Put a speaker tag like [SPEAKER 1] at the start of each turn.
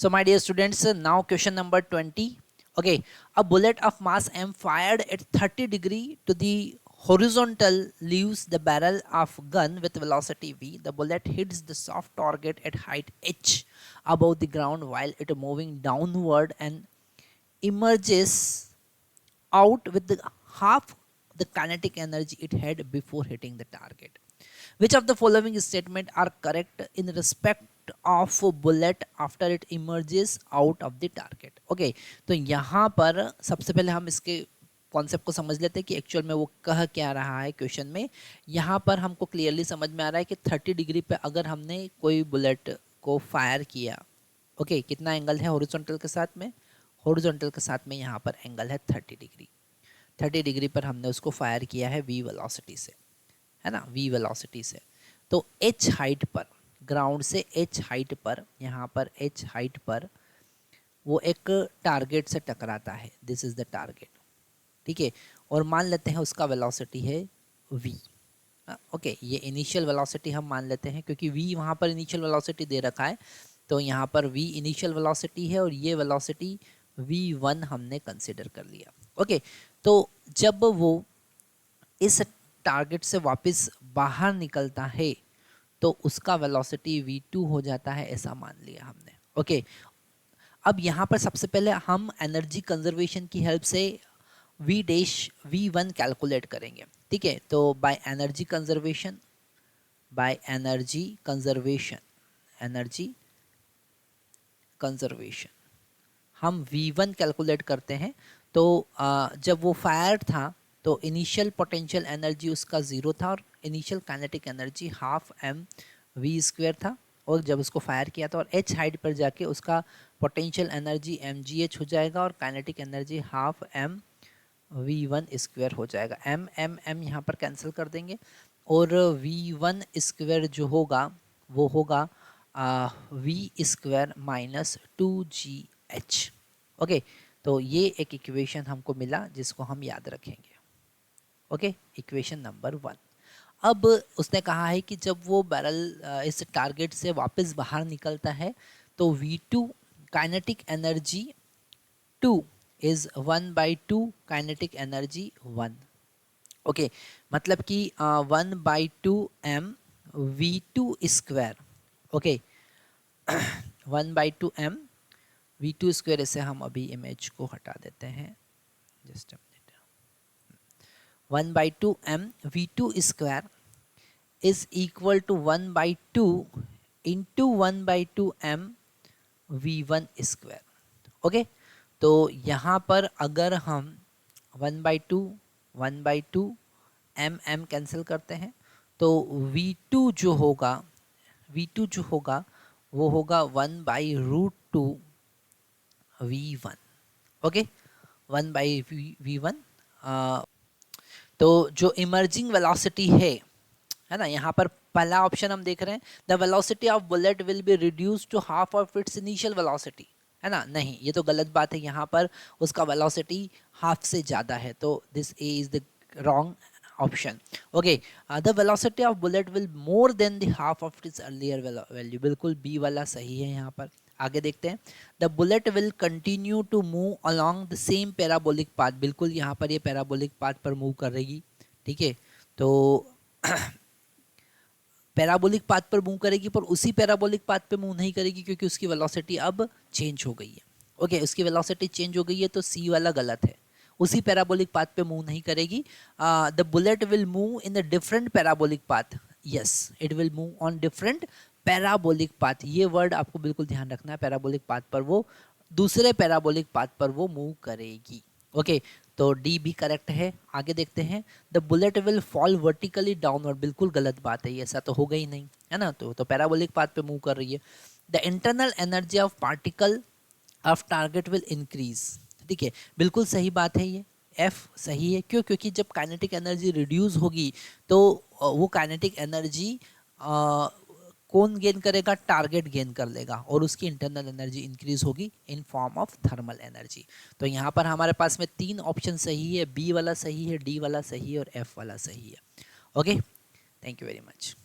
[SPEAKER 1] So my dear students, now question number 20. Okay, a bullet of mass m fired at 30 degree to the horizontal leaves the barrel of gun with velocity v. The bullet hits the soft target at height h above the ground while it moving downward and emerges out with the half the kinetic energy it had before hitting the target. Which of the following statement are correct in respect of bullet after it emerges out of the target? Okay, तो यहाँ पर सबसे पहले हम इसके concept को समझ लेते हैं कि एक्चुअल में वो कह क्या रहा है क्वेश्चन में। यहाँ पर हमको क्लियरली समझ में आ रहा है कि 30 डिग्री पे अगर हमने कोई बुलेट को फायर किया, ओके, कितना एंगल है हॉरिजॉन्टल के साथ में? हॉरिजॉन्टल के साथ में यहाँ पर एंगल है 30 डिग्री। 30 डिग्री पर हमने उसको फायर किया है v वेलोसिटी से, है ना, v वेलोसिटी से। तो h हाइट पर, ग्राउंड से h हाइट पर, यहाँ पर h हाइट पर वो एक टारगेट से टकराता है। दिस इज द टारगेट, ठीक है। और मान लेते हैं उसका वेलोसिटी है v। ओके, ये इनिशियल वेलोसिटी हम मान लेते हैं क्योंकि v वहाँ पर इनिशियल वेलोसिटी दे रखा है, तो यहाँ पर v इनिशियल वेलोसिटी है और ये वेलोसिटी v1 हमने कंसिडर कर लिया। ओके, तो जब वो इस टारगेट से वापस बाहर निकलता है तो उसका वेलोसिटी v2 हो जाता है, ऐसा मान लिया हमने। ओके, अब यहाँ पर सबसे पहले हम एनर्जी कंजर्वेशन की हेल्प से v1 कैलकुलेट करेंगे, ठीक है। तो by energy conservation, energy conservation हम v1 कैलकुलेट करते हैं। तो जब वो फायर था तो इनिशियल पोटेंशियल एनर्जी उसका 0 था और initial kinetic energy half M V square था, और जब उसको फायर किया था और h हाइट पर जाके उसका पोटेंशियल एनर्जी mgh हो जाएगा और kinetic energy half M v1 square हो जाएगा। m यहाँ पर कैंसिल कर देंगे और v1 स्क्वायर जो होगा वो होगा v square minus 2gh। Okay, तो ये एक इक्वेशन हमको मिला जिसको हम याद रखेंगे। Okay, equation number 1। अब उसने कहा है कि जब वो बैरल इस टारगेट से वापस बाहर निकलता है तो v2 kinetic energy 2 is 1/2 kinetic energy 1। Okay, मतलब कि 1/2 m v2 square. Okay, 1/2 m v2 square, इसे हम अभी इमेज को हटा देते हैं, just 1/2 m v2 square is equal to 1/2 into 1/2 m v1 square. Okay, तो यहाँ पर अगर हम 1/2 m कैंसिल करते हैं तो v2 जो होगा वो होगा 1/√2 v1। Okay, 1/v1। तो जो इमर्जिंग वेलोसिटी है ना, यहाँ पर पहला ऑप्शन हम देख रहे हैं, the velocity of bullet will be reduce to half of its initial velocity, है ना। नहीं, ये तो गलत बात है, यहाँ पर उसका वेलोसिटी हाफ से ज़्यादा है, तो this A is the wrong option. Okay, the velocity of bullet will more than the half of its earlier value, बिल्कुल बी वाला सही है यहाँ पर। आगे देखते हैं, the bullet will continue to move along the same parabolic path, बिल्कुल यहाँ पर ये पैराबोलिक पाथ पर मूव करेगी, ठीक है। तो पैराबोलिक पाथ पर मूव करेगी पर उसी पैराबोलिक पाथ पे मूव नहीं करेगी क्योंकि उसकी वेलोसिटी अब चेंज हो गई है। ओके, उसकी वेलोसिटी चेंज हो गई है, तो सी वाला गलत है, उसी पैराबोलिक पाथ पे मूव नहीं करेगी। The bullet will move in the different parabolic path, yes, it will move on different parabolic path, ये वर्ड आपको बिल्कुल ध्यान रखना है, पैराबोलिक पाथ पर वो दूसरे पैराबोलिक पाथ पर वो मूव करेगी। ओके, तो डी भी करेक्ट है। आगे देखते हैं, the bullet will fall vertically downward, बिल्कुल गलत बात है, ऐसा तो होगा ही नहीं, है ना। तो पैराबोलिक पाथ पे मूव कर रही है। The internal energy of particle of target will increase, ठीक है, बिल्कुल सही बात है, ये एफ सही है। क्यों? क्योंकि जब काइनेटिक एनर्जी रिड्यूस होगी तो वो काइनेटिक एनर्जी कौन गेन करेगा? टारगेट गेन कर लेगा और उसकी इंटरनल एनर्जी इंक्रीज होगी in form of thermal energy. तो यहाँ पर हमारे पास में 3 ऑप्शन सही है, बी वाला सही है, डी वाला सही है और एफ वाला सही है। Okay, thank you very much.